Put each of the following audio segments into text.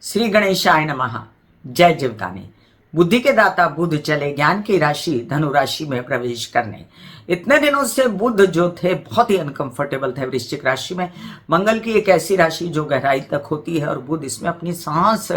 श्री गणेशाय नमः। जय जीवदानी। बुद्धि के दाता बुध चले ज्ञान की राशि धनु राशि में प्रवेश करने। इतने दिनों से बुध जो थे बहुत ही अनकंफर्टेबल थे वृश्चिक राशि में। मंगल की एक ऐसी राशि जो गहराई तक होती है और बुध इसमें अपनी सांस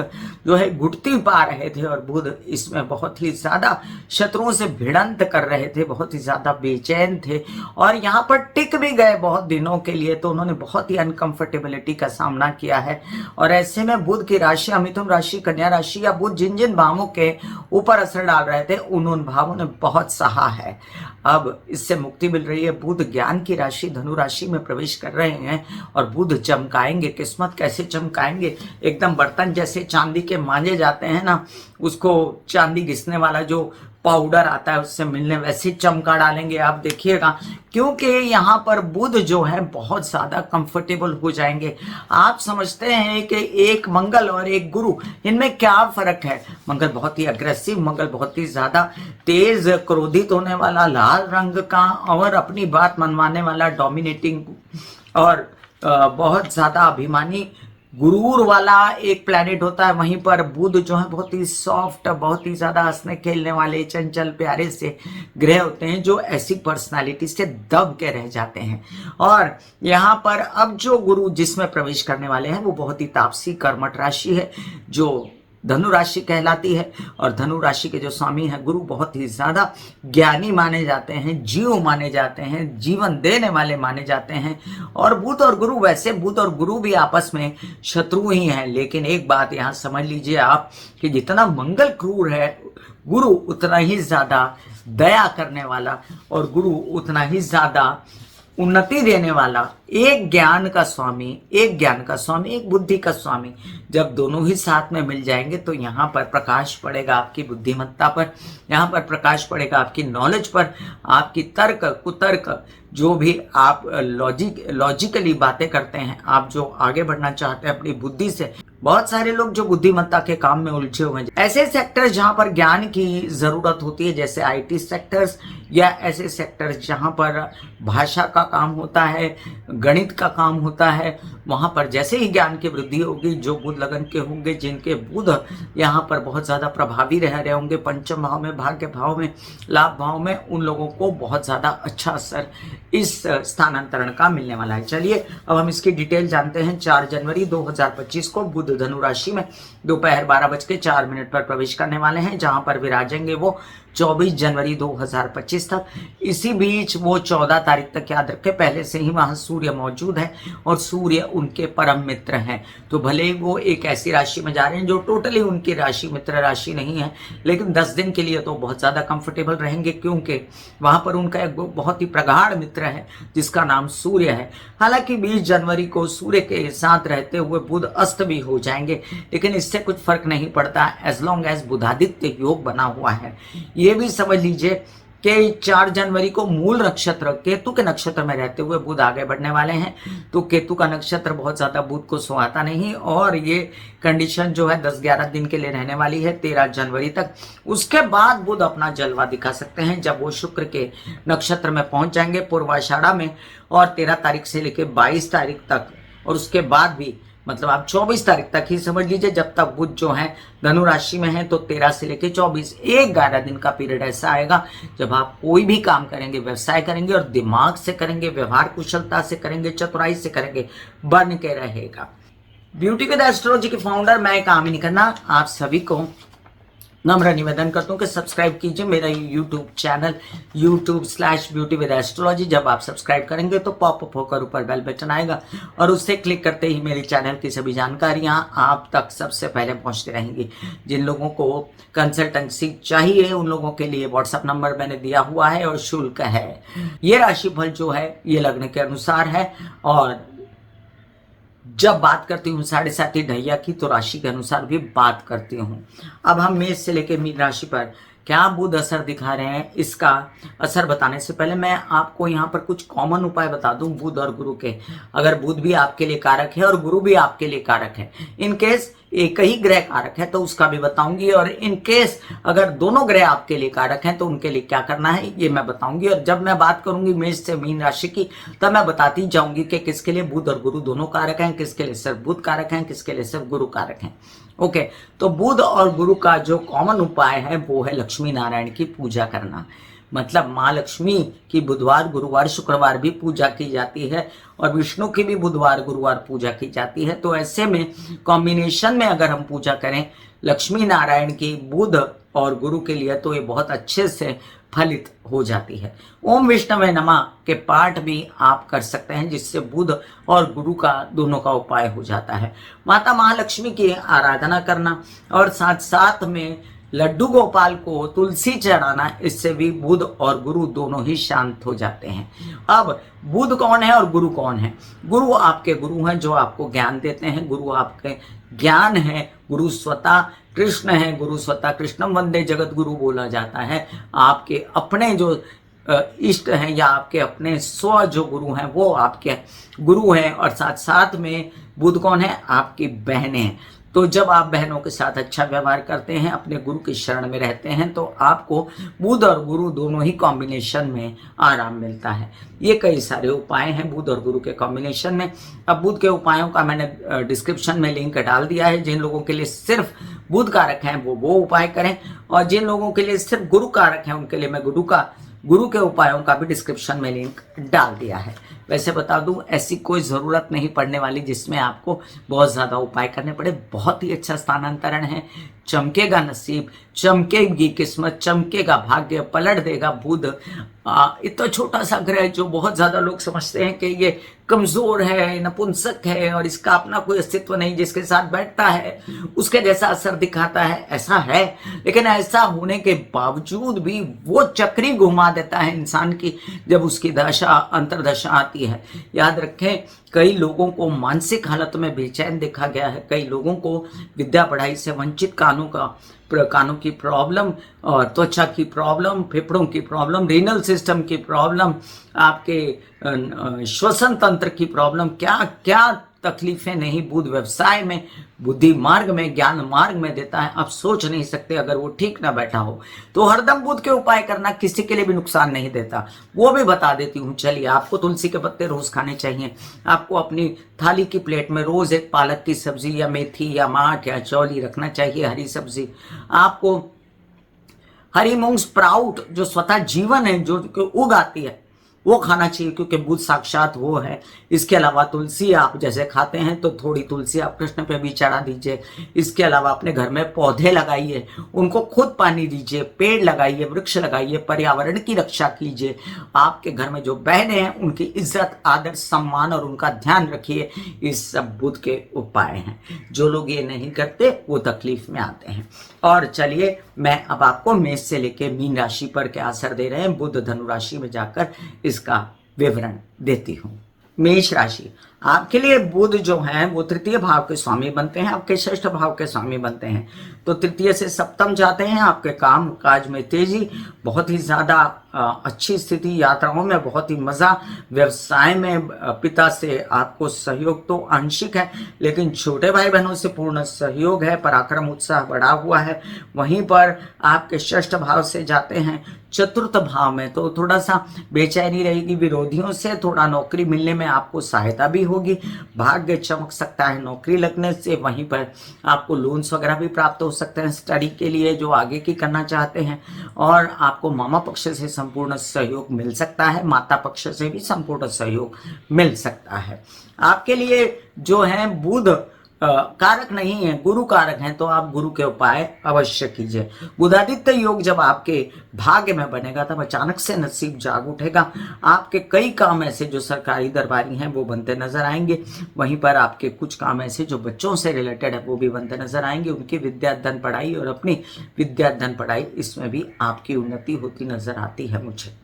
जो है घुटती पा रहे थे और बुध इसमें बहुत ही ज्यादा शत्रुओं से भिड़ंत कर रहे थे, बहुत ही ज्यादा बेचैन थे और यहाँ पर टिक भी गए बहुत दिनों के लिए। तो उन्होंने बहुत ही अनकंफर्टेबिलिटी का सामना किया है और ऐसे में बुध की राशि मिथुन राशि, कन्या राशि या बुध जिन जिन भावों के ऊपर असर डाल रहे थे उन भावों ने बहुत सहा है। अब इससे मुक्ति मिल रही है। बुध ज्ञान की राशि धनु राशि में प्रवेश कर रहे हैं और बुध चमकाएंगे। किस्मत कैसे चमकाएंगे? एकदम बर्तन जैसे चांदी के मांजे जाते हैं ना, उसको चांदी घिसने वाला जो पाउडर आता है उससे मिलने वैसे चमका डालेंगे। आप देखिएगा, क्योंकि यहाँ पर बुध जो है बहुत ज्यादा कंफर्टेबल हो जाएंगे। आप समझते हैं कि एक मंगल और एक गुरु, इनमें क्या फर्क है? मंगल बहुत ही अग्रेसिव, मंगल बहुत ही ज्यादा तेज क्रोधित होने वाला, लाल रंग का और अपनी बात मनवाने वाला, डोमिनेटिंग और बहुत ज्यादा अभिमानी गुरूर वाला एक प्लैनेट होता है। वहीं पर बुध जो है बहुत ही सॉफ्ट, बहुत ही ज्यादा हंसने खेलने वाले, चंचल प्यारे से ग्रह होते हैं जो ऐसी पर्सनालिटी से दब के रह जाते हैं। और यहाँ पर अब जो गुरु जिसमें प्रवेश करने वाले हैं वो बहुत ही तापसी कर्मठ राशि है जो धनु राशि कहलाती है। और धनु राशि के जो स्वामी हैं गुरु बहुत ही ज्यादा ज्ञानी माने जाते हैं, जीव माने जाते हैं, जीवन देने वाले माने जाते हैं। और बुध और गुरु, वैसे बुध और गुरु भी आपस में शत्रु ही हैं, लेकिन एक बात यहाँ समझ लीजिए आप कि जितना मंगल क्रूर है, गुरु उतना ही ज्यादा दया करने वाला और गुरु उतना ही ज्यादा उन्नति देने वाला। एक ज्ञान का स्वामी, एक बुद्धि का स्वामी, जब दोनों ही साथ में मिल जाएंगे तो यहाँ पर प्रकाश पड़ेगा आपकी बुद्धिमत्ता पर, यहाँ पर प्रकाश पड़ेगा आपकी नॉलेज पर, आपकी तर्क कुतर्क जो भी आप लॉजिकली बातें करते हैं, आप जो आगे बढ़ना चाहते हैं अपनी बुद्धि से। बहुत सारे लोग जो बुद्धिमत्ता के काम में उलझे हुए हैं, ऐसे सेक्टर्स जहां पर ज्ञान की जरूरत होती है जैसे आईटी सेक्टर्स या ऐसे सेक्टर्स जहां पर भाषा का काम होता है, गणित का काम होता है, वहां पर जैसे ही ज्ञान की वृद्धि होगी, जो बुध लगन के होंगे, जिनके बुध यहाँ पर बहुत ज्यादा प्रभावी रह रहे होंगे पंचम भाव में, भाग्य भाव में, लाभ भाव में, उन लोगों को बहुत ज्यादा अच्छा असर इस स्थानांतरण का मिलने वाला है। चलिए अब हम इसकी डिटेल जानते हैं। 4 जनवरी 2025 को बुध धनु राशि में दोपहर 12:04 पर प्रवेश करने वाले हैं, जहां पर विराजेंगे वो 24 जनवरी 2025 तक। इसी बीच वो 14 तारीख तक, याद रखें, पहले से ही वहां सूर्य मौजूद है और सूर्य उनके परम मित्र हैं। तो भले ही वो एक ऐसी राशि में जा रहे हैं जो टोटली उनकी राशि मित्र राशि नहीं है, लेकिन 10 दिन के लिए तो बहुत ज्यादा कंफर्टेबल रहेंगे क्योंकि वहां पर उनका एक बहुत ही प्रगाढ़ मित्र है जिसका नाम सूर्य है। हालांकि 20 जनवरी को सूर्य के साथ रहते हुए बुध अस्त भी हो जाएंगे, लेकिन इससे कुछ फर्क नहीं पड़ता एज लॉन्ग एज बुधादित्य योग बना हुआ है। ये भी समझ लीजिए कि 4 जनवरी को मूल नक्षत्र केतु के नक्षत्र में रहते हुए बुध आगे बढ़ने वाले हैं। तो केतु का नक्षत्र बहुत ज्यादा बुध को सुहाता नहीं और ये कंडीशन जो है 10-11 दिन के लिए रहने वाली है, 13 जनवरी तक। उसके बाद बुध अपना जलवा दिखा सकते हैं जब वो शुक्र के नक्षत्र में पहुंच जाएंगे पूर्वाषाढ़ा में, और 13 तारीख से लेकर 22 तारीख तक, और उसके बाद भी मतलब आप 24 तारीख तक ही समझ लीजिए जब तक बुध जो है धनु राशि में है। तो 13 से लेकर 24 11 दिन का पीरियड ऐसा आएगा जब आप कोई भी काम करेंगे, व्यवसाय करेंगे और दिमाग से करेंगे, व्यवहार कुशलता से करेंगे, चतुराई से करेंगे, बन के रहेगा। ब्यूटी विद एस्ट्रोलॉजी के फाउंडर मैं कामिनी खन्ना आप सभी को नम्र निवेदन करता हूँ कि सब्सक्राइब कीजिए मेरा YouTube channel YouTube/beauty with astrology। जब आप सब्सक्राइब करेंगे तो पॉपअप होकर ऊपर बेल बटन आएगा और उससे क्लिक करते ही मेरे चैनल की सभी जानकारियां आप तक सबसे पहले पहुंचती रहेंगी। जिन लोगों को कंसल्टेंसी चाहिए उन लोगों के लिए व्हाट्सएप नंबर मैंने दिया हुआ है और शुल्क है। ये राशिफल जो है ये लग्न के अनुसार है और जब बात करती हूँ 7.5 ढैया की तो राशि के अनुसार भी बात करती हूँ। अब हम मेष से लेकर मीन राशि पर क्या बुध असर दिखा रहे हैं, इसका असर बताने से पहले मैं आपको यहाँ पर कुछ कॉमन उपाय बता दूं बुध और गुरु के। अगर बुध भी आपके लिए कारक है और गुरु भी आपके लिए कारक है, इन केस एक ही ग्रह कारक है तो उसका भी बताऊंगी, और इन केस अगर दोनों ग्रह आपके लिए कारक हैं तो उनके लिए क्या करना है ये मैं बताऊंगी। और जब मैं बात करूंगी मेष से मीन राशि की तब मैं बताती जाऊंगी कि किसके लिए बुध और गुरु दोनों कारक हैं, किसके लिए सिर्फ बुध कारक हैं, किसके लिए सिर्फ गुरु कारक हैं। ओके, तो बुध और गुरु का जो कॉमन उपाय है वो है लक्ष्मी नारायण की पूजा करना। मतलब माँ लक्ष्मी की बुधवार, गुरुवार, शुक्रवार भी पूजा की जाती है और विष्णु की भी बुधवार, गुरुवार पूजा की जाती है। तो ऐसे में कॉम्बिनेशन में अगर हम पूजा करें लक्ष्मी नारायण की बुध और गुरु के लिए तो ये बहुत अच्छे से फलित हो जाती है। ओम विष्णवे नमः के पाठ भी आप कर सकते हैं, जिससे बुध और गुरु का दोनों का उपाय हो जाता है। माता महालक्ष्मी की आराधना करना और साथ साथ में लड्डू गोपाल को तुलसी चढ़ाना, इससे भी बुध और गुरु दोनों ही शांत हो जाते हैं। अब बुध कौन है और गुरु कौन है? गुरु आपके गुरु हैं जो आपको ज्ञान देते हैं। गुरु आपके ज्ञान है, गुरु स्वतः कृष्ण है, गुरु स्वतः कृष्णम वंदे जगत गुरु बोला जाता है। आपके अपने जो इष्ट हैं या आपके अपने स्व जो गुरु हैं वो आपके गुरु हैं। और साथ साथ में बुध कौन है? आपकी बहनें हैं। तो जब आप बहनों के साथ अच्छा व्यवहार करते हैं, अपने गुरु की शरण में रहते हैं, तो आपको बुध और गुरु दोनों ही कॉम्बिनेशन में आराम मिलता है। ये कई सारे उपाय हैं बुध और गुरु के कॉम्बिनेशन में। अब बुध के उपायों का मैंने डिस्क्रिप्शन में लिंक डाल दिया है। जिन लोगों के लिए सिर्फ बुध कारक हैं वो उपाय करें, और जिन लोगों के लिए सिर्फ गुरु कारक हैं उनके लिए मैं गुरु के उपायों का भी डिस्क्रिप्शन में लिंक डाल दिया है। वैसे बता दूं, ऐसी कोई ज़रूरत नहीं पड़ने वाली जिसमें आपको बहुत ज़्यादा उपाय करने पड़े। बहुत ही अच्छा स्थानांतरण है। चमकेगा नसीब, चमकेगी किस्मत, चमकेगा भाग्य, पलट देगा बुध। इतना छोटा सा ग्रह जो बहुत ज़्यादा लोग समझते हैं कि ये कमज़ोर है, नपुंसक है और इसका अपना कोई अस्तित्व नहीं, जिसके साथ बैठता है उसके जैसा असर दिखाता है, ऐसा है। लेकिन ऐसा होने के बावजूद भी वो चक्री घुमा देता है इंसान की जब उसकी दशा अंतर्दशा आती है। याद रखें, कई लोगों को मानसिक हालत में बेचैन देखा गया है। कई लोगों को विद्या पढ़ाई से वंचित, कानों की प्रॉब्लम और त्वचा की प्रॉब्लम, फेफड़ों की प्रॉब्लम, रीनल सिस्टम की प्रॉब्लम, आपके श्वसन तंत्र की प्रॉब्लम, क्या क्या तकलीफें नहीं बुध व्यवसाय में, बुद्धि मार्ग में, ज्ञान मार्ग में देता है। आप सोच नहीं सकते अगर वो ठीक ना बैठा हो तो। हरदम बुध के उपाय करना किसी के लिए भी नुकसान नहीं देता, वो भी बता देती हूँ। चलिए, आपको तुलसी के पत्ते रोज खाने चाहिए। आपको अपनी थाली की प्लेट में रोज एक पालक की सब्जी या मेथी या माठ या चौली रखना चाहिए, हरी सब्जी। आपको हरी मूंग स्प्राउट जो स्वतः जीवन है, जो उग आती है, वो खाना चाहिए, क्योंकि बुध साक्षात वो है। इसके अलावा तुलसी आप जैसे खाते हैं तो थोड़ी तुलसी आप कृष्ण पे भी चढ़ा दीजिए। इसके अलावा अपने घर में पौधे लगाइए, उनको खुद पानी दीजिए, पेड़ लगाइए, वृक्ष लगाइए, पर्यावरण की रक्षा कीजिए। आपके घर में जो बहनें हैं उनकी इज्जत, आदर, सम्मान और उनका ध्यान रखिए। इस सब बुध के उपाय हैं। जो लोग ये नहीं करते वो तकलीफ में आते हैं। और चलिए, मैं अब आपको मेष से लेके मीन राशि पर क्या असर दे रहे हैं बुध धनु राशि में जाकर इसका विवरण देती हूँ। मेष राशि, आपके लिए बुध जो है वो तृतीय भाव के स्वामी बनते हैं, आपके षष्ठ भाव के स्वामी बनते हैं। तो तृतीय से सप्तम जाते हैं। आपके काम काज में तेजी, बहुत ही ज्यादा अच्छी स्थिति, यात्राओं में बहुत ही मजा, व्यवसाय में पिता से आपको सहयोग तो आंशिक है, लेकिन छोटे भाई बहनों से पूर्ण सहयोग है। पराक्रम उत्साह बढ़ा हुआ है। वहीं पर आपके षष्ठ भाव से जाते हैं चतुर्थ भाव में, तो थोड़ा सा बेचैनी रहेगी। विरोधियों से थोड़ा नौकरी मिलने में आपको सहायता भी होगी। भाग्य चमक सकता है नौकरी लगने से। वहीं पर आपको लोन्स वगैरह भी प्राप्त हो सकते हैं स्टडी के लिए, जो आगे की करना चाहते हैं। और आपको मामा पक्ष से संपूर्ण सहयोग मिल सकता है, माता पक्ष से भी संपूर्ण सहयोग मिल सकता है। आपके लिए जो है बुध कारक नहीं है, गुरु कारक हैं, तो आप गुरु के उपाय अवश्य कीजिए। बुधादित्य योग जब आपके भाग्य में बनेगा तब अचानक से नसीब जाग उठेगा। आपके कई काम ऐसे जो सरकारी दरबारी हैं वो बनते नजर आएंगे। वहीं पर आपके कुछ काम ऐसे जो बच्चों से रिलेटेड है वो भी बनते नजर आएंगे। उनकी विद्या धन पढ़ाई और अपनी विद्या धन पढ़ाई, इसमें भी आपकी उन्नति होती नजर आती है मुझे।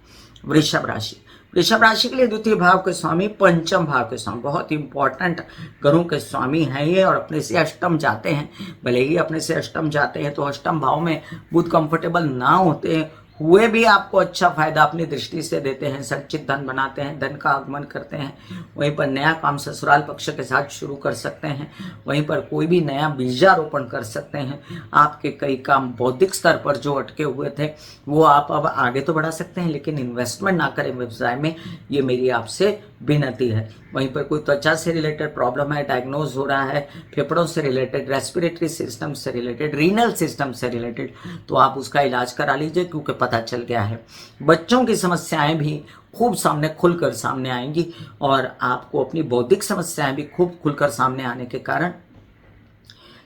वृषभ राशि, वृषभ राशि के लिए द्वितीय भाव के स्वामी, पंचम भाव के स्वामी, बहुत इंपॉर्टेंट ग्रहों के स्वामी हैं ये, और अपने से अष्टम जाते हैं। भले ही अपने से अष्टम जाते हैं तो अष्टम भाव में बुध कंफर्टेबल ना होते हुए भी आपको अच्छा फायदा अपनी दृष्टि से देते हैं। संचित धन बनाते हैं, धन का आगमन करते हैं। वहीं पर नया काम ससुराल पक्ष के साथ शुरू कर सकते हैं। वहीं पर कोई भी नया बीजारोपण कर सकते हैं। आपके कई काम बौद्धिक स्तर पर जो अटके हुए थे वो आप अब आगे तो बढ़ा सकते हैं, लेकिन इन्वेस्टमेंट ना करें व्यवसाय में, ये मेरी आपसे भिन्नति है। वहीं पर कोई त्वचा से रिलेटेड प्रॉब्लम है, डायग्नोज हो रहा है, फेफड़ों से रिलेटेड, रेस्पिरेटरी सिस्टम से रिलेटेड, रीनल सिस्टम से रिलेटेड, तो आप उसका इलाज करा लीजिए, क्योंकि पता चल गया है। बच्चों की समस्याएं भी खूब सामने खुलकर सामने आएंगी और आपको अपनी बौद्धिक समस्याएं भी खूब खुलकर सामने आने के कारण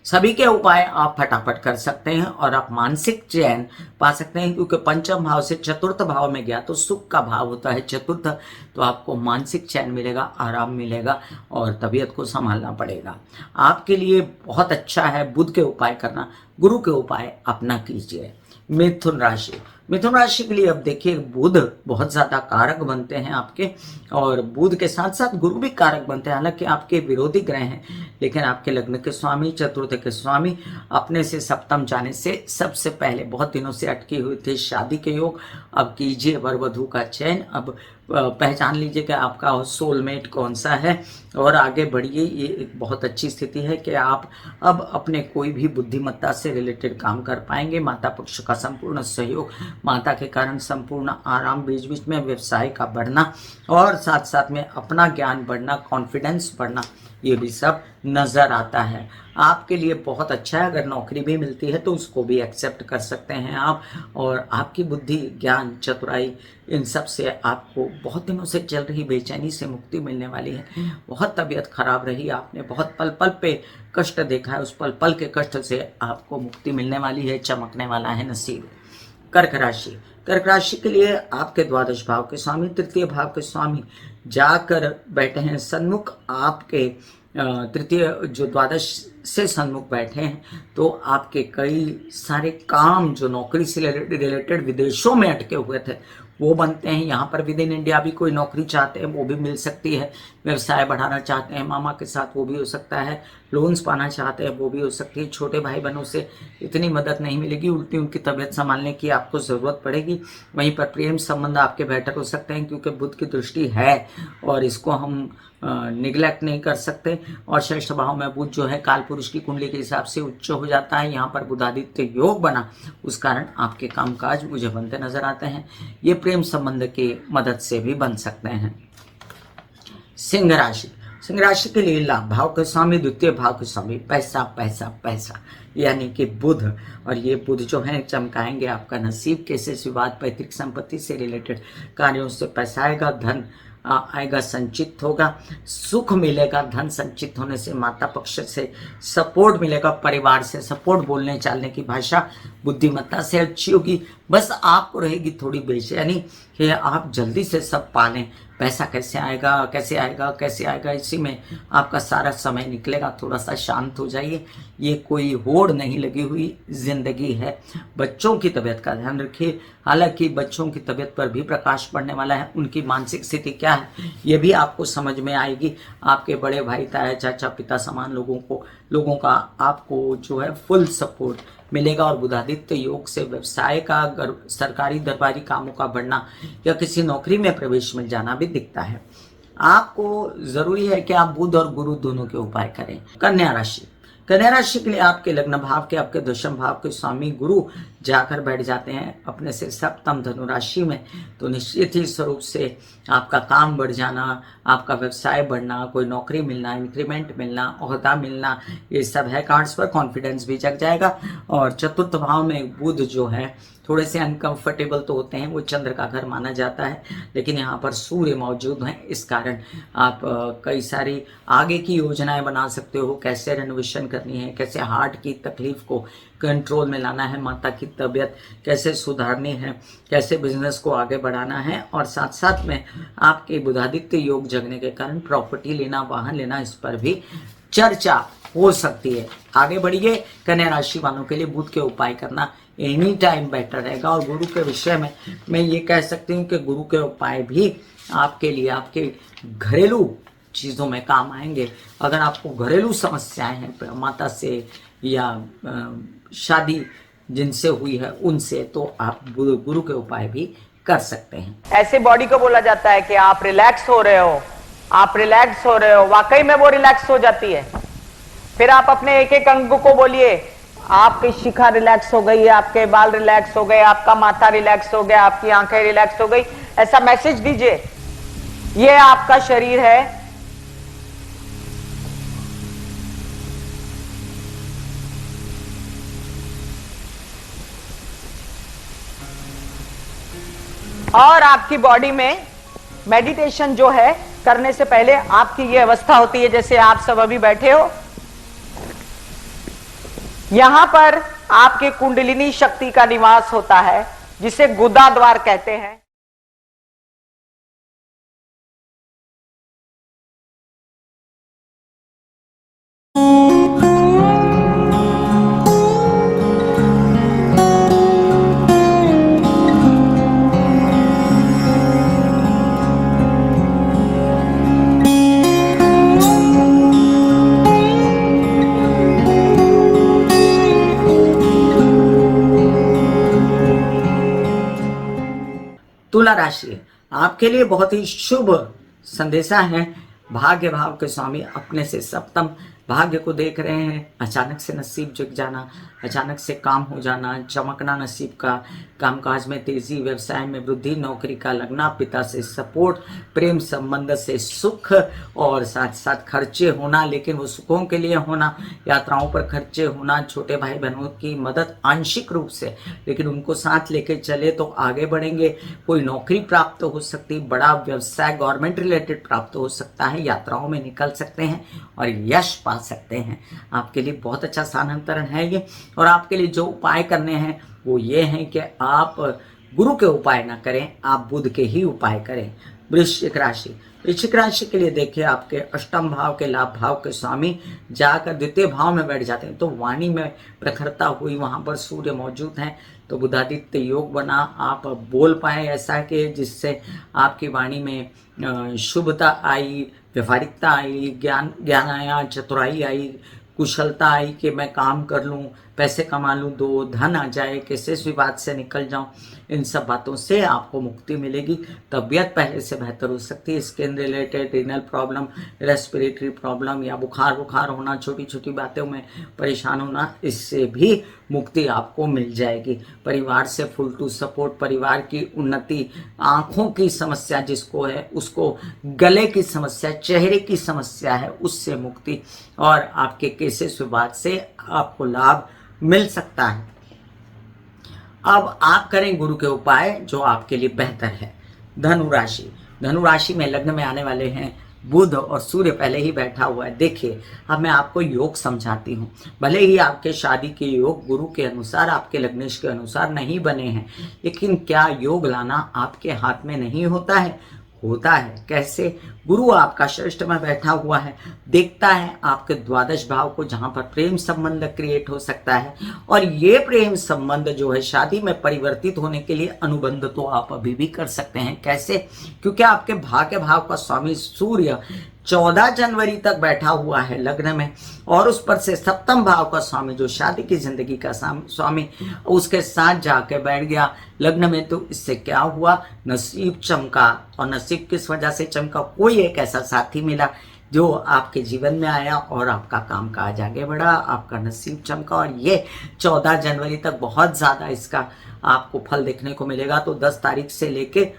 सभी के उपाय आप फटाफट कर सकते हैं और आप मानसिक चैन पा सकते हैं, क्योंकि पंचम भाव से चतुर्थ भाव में गया तो सुख का भाव होता है चतुर्थ, तो आपको मानसिक चैन मिलेगा, आराम मिलेगा और तबीयत को संभालना पड़ेगा। आपके लिए बहुत अच्छा है बुध के उपाय करना, गुरु के उपाय अपना कीजिए। मिथुन राशि, मिथुन राशि के लिए अब देखिए बुध बहुत ज्यादा कारक बनते हैं आपके, और बुध के साथ साथ गुरु भी कारक बनते हैं। हालांकि आपके विरोधी ग्रह हैं, लेकिन आपके लग्न के स्वामी, चतुर्थ के स्वामी अपने से सप्तम जाने से सबसे पहले बहुत दिनों से अटकी हुई थी शादी के योग, अब कीजिए वर वधू का चयन। अब पहचान लीजिए कि आपका सोलमेट कौन सा है और आगे बढ़िए। ये एक बहुत अच्छी स्थिति है कि आप अब अपने कोई भी बुद्धिमत्ता से रिलेटेड काम कर पाएंगे। माता पक्ष का संपूर्ण सहयोग, माता के कारण संपूर्ण आराम, बीच बीच में व्यवसाय का बढ़ना और साथ साथ में अपना ज्ञान बढ़ना, कॉन्फिडेंस बढ़ना, ये भी सब नजर आता है। आपके लिए बहुत अच्छा है। अगर नौकरी भी मिलती है तो उसको भी एक्सेप्ट कर सकते हैं आप, और आपकी बुद्धि, ज्ञान, चतुराई, इन सब से आपको बहुत दिनों से चल रही बेचैनी से मुक्ति मिलने वाली है। बहुत तबीयत खराब रही, आपने बहुत पल पल पे कष्ट देखा है, उस पल पल के कष्ट से आपको मुक्ति मिलने वाली है, चमकने वाला है नसीब। कर्क राशि, कर्क राशि के लिए आपके द्वादश भाव के स्वामी, तृतीय भाव के स्वामी जाकर बैठे हैं सन्मुख, आपके तृतीय जो द्वादश से सन्मुख बैठे हैं, तो आपके कई सारे काम जो नौकरी से रिलेटेड विदेशों में अटके हुए थे वो बनते हैं। यहाँ पर विद इन इंडिया भी कोई नौकरी चाहते हैं वो भी मिल सकती है, व्यवसाय बढ़ाना चाहते हैं मामा के साथ वो भी हो सकता है, लोन्स पाना चाहते हैं वो भी हो सकती है। छोटे भाई बहनों से इतनी मदद नहीं मिलेगी, उल्टी उनकी तबीयत संभालने की आपको ज़रूरत पड़ेगी। वहीं पर प्रेम संबंध आपके बेहतर हो सकते हैं, क्योंकि बुध की दृष्टि है और इसको हम निगलेक्ट नहीं कर सकते। और षष्ठ भाव में बुध जो है काल पुरुष की कुंडली के हिसाब से उच्च हो जाता है। यहाँ पर बुधादित्य योग बना, उस कारण आपके कामकाज मुझे बनते नजर आते हैं। ये प्रेम संबंध की मदद से भी बन सकते हैं। सिंह राशि, सिंह राशि के लिए लाभ भाव के स्वामी, द्वितीय भाव के स्वामी, पैसा पैसा पैसा यानी कि बुध, और ये बुध जो है चमकाएंगे आपका नसीब। केसेस, विवाद, पैतृक संपत्ति से रिलेटेड कार्यों से पैसा आएगा, धन आएगा, संचित होगा, सुख मिलेगा। धन संचित होने से माता पक्ष से सपोर्ट मिलेगा, परिवार से सपोर्ट, बोलने चालने की भाषा बुद्धिमत्ता से अच्छी होगी। बस आपको रहेगी थोड़ी बेचैनी कि आप जल्दी से सब पालें। पैसा कैसे आएगा कैसे आएगा कैसे आएगा, इसी में आपका सारा समय निकलेगा। थोड़ा सा शांत हो जाइए, ये कोई होड़ नहीं लगी हुई जिंदगी है। बच्चों की तबीयत का ध्यान रखिए, हालांकि बच्चों की तबीयत पर भी प्रकाश पड़ने वाला है। उनकी मानसिक स्थिति क्या है ये भी आपको समझ में आएगी। आपके बड़े भाई, ताया, चाचा, पिता समान लोगों का आपको जो है फुल सपोर्ट मिलेगा। और बुधादित्य योग से व्यवसाय का, सरकारी दरबारी कामों का बढ़ना या किसी नौकरी में प्रवेश मिल जाना भी दिखता है। आपको जरूरी है कि आप बुध और गुरु दोनों के उपाय करें। कन्या राशि, कन्या राशि के लिए आपके लग्न भाव के, आपके दशम भाव के स्वामी गुरु जाकर बैठ जाते हैं अपने से सप्तम धनु राशि में, तो निश्चित ही स्वरूप से आपका काम बढ़ जाना, आपका व्यवसाय बढ़ना, कोई नौकरी मिलना, इंक्रीमेंट मिलना, ओहदा मिलना, ये सब है कार्ड्स पर। कॉन्फिडेंस भी जग जाएगा। और चतुर्थ भाव में बुध जो है थोड़े से अनकंफर्टेबल तो होते हैं, वो चंद्र का घर माना जाता है, लेकिन यहाँ पर सूर्य मौजूद हैं, इस कारण आप कई सारी आगे की योजनाएं बना सकते हो। कैसे रेनोवेशन करनी है, कैसे हार्ट की तकलीफ को कंट्रोल में लाना है, माता की तबीयत कैसे सुधारनी है, कैसे बिजनेस को आगे बढ़ाना है। और साथ साथ में आपके बुधादित्य योग जगने के कारण प्रॉपर्टी लेना, वाहन लेना, इस पर भी चर्चा हो सकती है। आगे बढ़िए। कन्या राशि वालों के लिए बुध के उपाय करना एनी टाइम बेटर रहेगा। और गुरु के विषय में मैं ये कह सकती हूँ कि गुरु के उपाय भी आपके लिए, आपके घरेलू चीज़ों में काम आएंगे। अगर आपको घरेलू समस्याएं हैं माता से या शादी जिनसे हुई है उनसे, तो आप गुरु के उपाय भी कर सकते हैं। ऐसे बॉडी को बोला जाता है कि आप रिलैक्स हो रहे हो, आप रिलैक्स हो रहे हो, वाकई में वो रिलैक्स हो जाती है। फिर आप अपने एक एक अंग को बोलिए, आपकी शिखा रिलैक्स हो गई, आपके बाल रिलैक्स हो गए, आपका माथा रिलैक्स हो गया, आपकी आंखें रिलैक्स हो गई, ऐसा मैसेज दीजिए। ये आपका शरीर है, और आपकी बॉडी में मेडिटेशन जो है करने से पहले आपकी ये अवस्था होती है जैसे आप सब अभी बैठे हो। यहां पर आपके कुंडलिनी शक्ति का निवास होता है जिसे गुदा द्वार कहते हैं। तुला राशि आपके लिए बहुत ही शुभ संदेशा है। भाग्य भाव के स्वामी अपने से सप्तम भाग्य को देख रहे हैं। अचानक से नसीब जग जाना, अचानक से काम हो जाना, चमकना नसीब का, कामकाज में तेजी, व्यवसाय में वृद्धि, नौकरी का लगना, पिता से सपोर्ट, प्रेम संबंध से सुख और साथ साथ खर्चे होना, लेकिन वो सुखों के लिए होना, यात्राओं पर खर्चे होना, छोटे भाई बहनों की मदद आंशिक रूप से, लेकिन उनको साथ लेके चले तो आगे बढ़ेंगे। कोई नौकरी प्राप्त हो सकती, बड़ा व्यवसाय गवर्नमेंट रिलेटेड प्राप्त हो सकता है, यात्राओं में निकल सकते हैं और यश पा सकते हैं। आपके लिए बहुत अच्छा स्थानांतरण है ये। और आपके लिए जो उपाय करने हैं वो ये हैं कि आप गुरु के उपाय ना करें, आप बुध के ही उपाय करें। वृश्चिक राशि, वृश्चिक राशि के लिए देखिए आपके अष्टम भाव के लाभ भाव के स्वामी जाकर द्वितीय भाव में बैठ जाते हैं तो वाणी में प्रखरता हुई, वहां पर सूर्य मौजूद हैं तो बुधादित्य योग बना, आप बोल पाए ऐसा कि जिससे आपकी वाणी में शुभता आई, व्यवहारिकता आई, ज्ञान आया, चतुराई आई, कुशलता आई कि मैं काम कर लूँ, पैसे कमा लूँ, दो धन आ जाए, किसी विवाद से निकल जाऊँ। इन सब बातों से आपको मुक्ति मिलेगी। तबीयत पहले से बेहतर हो सकती है। Skin related, renal problem, respiratory problem या बुखार होना, छोटी छोटी बातों में परेशान होना, इससे भी मुक्ति आपको मिल जाएगी। परिवार से फुल टू सपोर्ट, परिवार की उन्नति, आँखों की समस्या जिसको है उसको, गले की समस्या, चेहरे की समस्या है उससे मुक्ति, और आपके केसेस विवाद से आपको लाभ मिल सकता है। अब आप करें गुरु के उपाय जो आपके लिए बेहतर है। धनु राशि, धनु राशि में लग्न में आने वाले हैं बुध और सूर्य पहले ही बैठा हुआ है। देखिए अब मैं आपको योग समझाती हूँ। भले ही आपके शादी के योग गुरु के अनुसार, आपके लग्नेश के अनुसार नहीं बने हैं, लेकिन क्या योग लाना आपके हाथ में नहीं होता है? होता है। कैसे? गुरु आपका षष्ठ में बैठा हुआ है, देखता है आपके द्वादश भाव को जहां पर प्रेम संबंध क्रिएट हो सकता है, और ये प्रेम संबंध जो है शादी में परिवर्तित होने के लिए अनुबंध तो आप अभी भी कर सकते हैं। कैसे? क्योंकि आपके भाग्य भाव का स्वामी सूर्य 14 जनवरी तक बैठा हुआ है लग्न में, और उस पर से सप्तम भाव का स्वामी जो शादी की जिंदगी का स्वामी उसके साथ जाके बैठ गया लग्न में। तो इससे क्या हुआ? नसीब चमका। और नसीब किस वजह से चमका? कोई एक ऐसा साथी मिला जो आपके जीवन में आया और आपका कामकाज आगे बढ़ा, आपका नसीब चमका, और ये 14 जनवरी तक बहुत ज़्यादा इसका आपको फल देखने को मिलेगा। तो 4 तारीख से लेके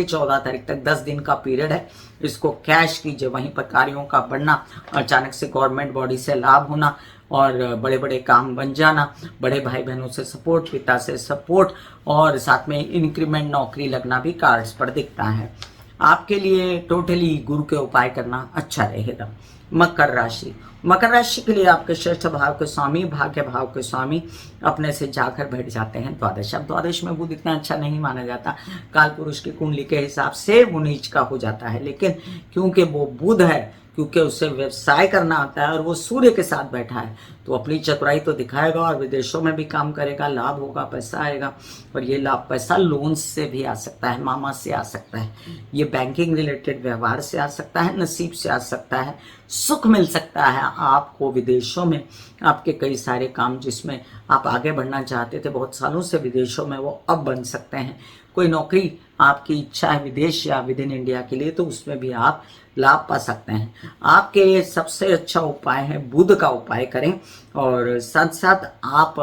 14 तारीख तक 10 दिन का पीरियड है। इसको कैश कीजिए। वहीं पर कार्यों का बढ़ना, अचानक से गवर्नमेंट बॉडी से लाभ होना और बड़े बड़े काम बन जाना, बड़े भाई बहनों से सपोर्ट, पिता से सपोर्ट, और साथ में इंक्रीमेंट, नौकरी लगना भी कार्ड्स पर दिखता है। आपके लिए टोटली गुरु के उपाय करना अच्छा रहेगा। मकर राशि, मकर राशि के लिए आपके षष्ठ भाव के स्वामी, भाग्य भाव के स्वामी अपने से जाकर बैठ जाते हैं द्वादश। अब द्वादश में बुध इतना अच्छा नहीं माना जाता, काल पुरुष की कुंडली के हिसाब से वो नीच का हो जाता है, लेकिन क्योंकि वो बुध है, क्योंकि उसे व्यवसाय करना आता है और वो सूर्य के साथ बैठा है, तो अपनी चतुराई तो दिखाएगा और विदेशों में भी काम करेगा, लाभ होगा, पैसा आएगा। और ये लाभ पैसा लोन से भी आ सकता है, मामा से आ सकता है, ये बैंकिंग रिलेटेड व्यवहार से आ सकता है, नसीब से आ सकता है, सुख मिल सकता है आपको विदेशों में। आपके कई सारे काम जिसमें आप आगे बढ़ना चाहते थे बहुत सालों से विदेशों में, वो अब बन सकते हैं। कोई नौकरी आपकी इच्छा है विदेश या विद इन इंडिया के लिए, तो उसमें भी आप लाभ पा सकते हैं। आपके सबसे अच्छा उपाय है बुध का उपाय करें, और साथ साथ आप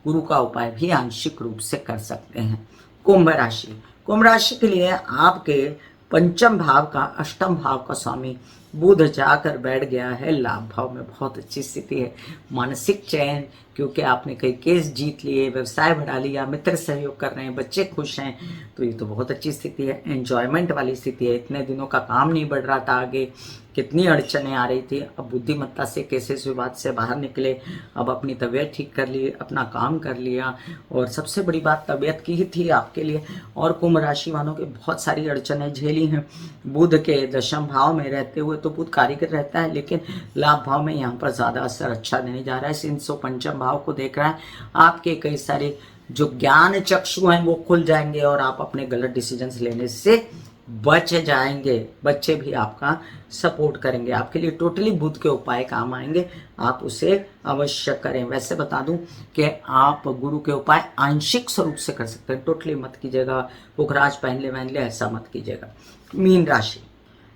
गुरु का उपाय भी आंशिक रूप से कर सकते हैं। कुंभ राशि, कुंभ राशि के लिए आपके पंचम भाव का, अष्टम भाव का स्वामी बुध जाकर बैठ गया है लाभ भाव में। बहुत अच्छी स्थिति है। मानसिक चैन, क्योंकि आपने कई केस जीत लिए, व्यवसाय बढ़ा लिया, मित्र सहयोग कर रहे हैं, बच्चे खुश हैं, तो ये तो बहुत अच्छी स्थिति है। एंजॉयमेंट वाली स्थिति है। इतने दिनों का काम नहीं बढ़ रहा था, आगे कितनी अड़चने आ रही थी, अब बुद्धिमत्ता से केसेस विवाद से बाहर निकले, अब अपनी तबीयत ठीक कर ली, अपना काम कर लिया, और सबसे बड़ी बात तबीयत की ही थी आपके लिए। और कुंभ राशि वालों के बहुत सारी अड़चने झेली हैं। बुध के दशम भाव में रहते हुए तो बुध कारीगर रहता है, लेकिन लाभ भाव में यहाँ पर ज़्यादा असर अच्छा नहीं जा रहा है। सिंस पंचम भाव को देख रहा है, आपके कई सारे जो ज्ञान चक्षु हैं वो खुल जाएंगे और आप अपने गलत डिसीजंस लेने से बच जाएंगे। बच्चे भी आपका सपोर्ट करेंगे, आपके लिए टोटली बुध के उपाय काम आएंगे, आप उसे अवश्य करें। वैसे बता दूं कि आप गुरु के उपाय आंशिक स्वरूप से कर सकते हैं, टोटली मत कीजिएगा, पुखराज पहन ले ऐसा मत कीजिएगा। मीन राशि,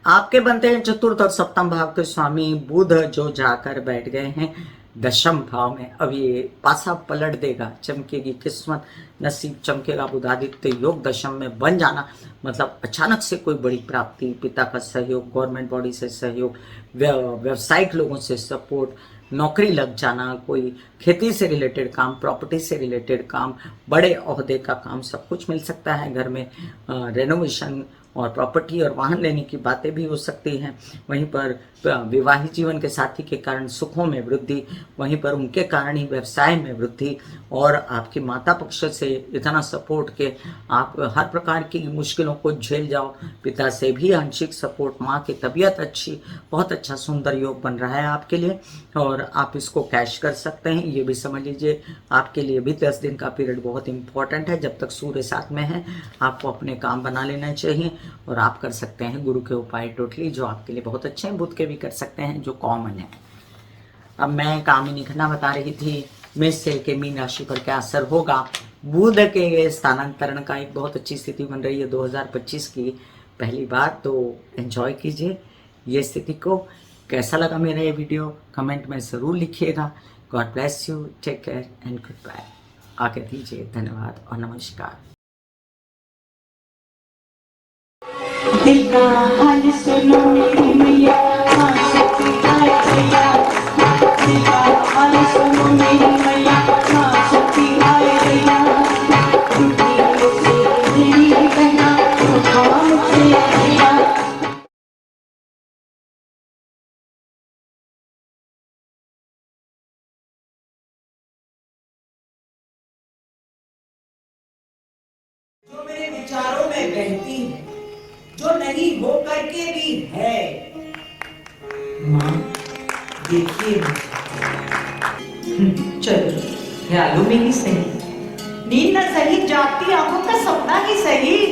आपके बनते हैं चतुर्थ और सप्तम भाव के स्वामी बुध, जो जाकर बैठ गए हैं दशम भाव में। अब ये पासा पलट देगा, चमकेगी किस्मत, नसीब चमकेगा। बुधादित्य योग दशम में बन जाना मतलब अचानक से कोई बड़ी प्राप्ति, पिता का सहयोग, गवर्नमेंट बॉडी से सहयोग, व्यावसायिक लोगों से सपोर्ट, नौकरी लग जाना, कोई खेती से रिलेटेड काम, प्रॉपर्टी से रिलेटेड काम, बड़े ओहदे का काम, सब कुछ मिल सकता है। घर में रेनोवेशन और प्रॉपर्टी और वाहन लेने की बातें भी हो सकती हैं। वहीं पर विवाहित जीवन के साथी के कारण सुखों में वृद्धि, वहीं पर उनके कारण ही व्यवसाय में वृद्धि, और आपकी माता पक्ष से इतना सपोर्ट के आप हर प्रकार की मुश्किलों को झेल जाओ। पिता से भी आंशिक सपोर्ट, माँ की तबीयत अच्छी, बहुत अच्छा सुंदर योग बन रहा है आपके लिए, और आप इसको कैश कर सकते हैं। ये भी समझ लीजिए आपके लिए भी 10 दिन का पीरियड बहुत इंपॉर्टेंट है। जब तक सूर्य साथ में है आपको अपने काम बना लेना चाहिए, और आप कर सकते हैं गुरु के उपाय टोटली जो आपके लिए बहुत अच्छे हैं। बुध के भी कर सकते हैं जो कॉमन है। अब मैं कामिनी खन्ना बता रही थी मेष से के मीन राशि पर क्या असर होगा। बुध के स्थानांतरण का एक बहुत अच्छी स्थिति बन रही है 2025 की पहली बार, तो एंजॉय कीजिए ये स्थिति को। कैसा लगा मेरा ये वीडियो कमेंट में ज़रूर लिखिएगा। God bless you, take care and good bye. आगे दीजिए, धन्यवाद और नमस्कार। दिल का हाल सुनो मेरी मैया, माँ शक्ति आए भैया। दिल का हाल सुनो मेरी मैया, माँ शक्ति आए भैया। दुनिया से तेरी बहना उठाओ से भैया। जो मेरे विचारों में बहती है, जो नहीं हो करके भी है, माँ देखिए चलो ख्यालों में ही सही, नींद न सही, जागती आंखों का सपना ही सही।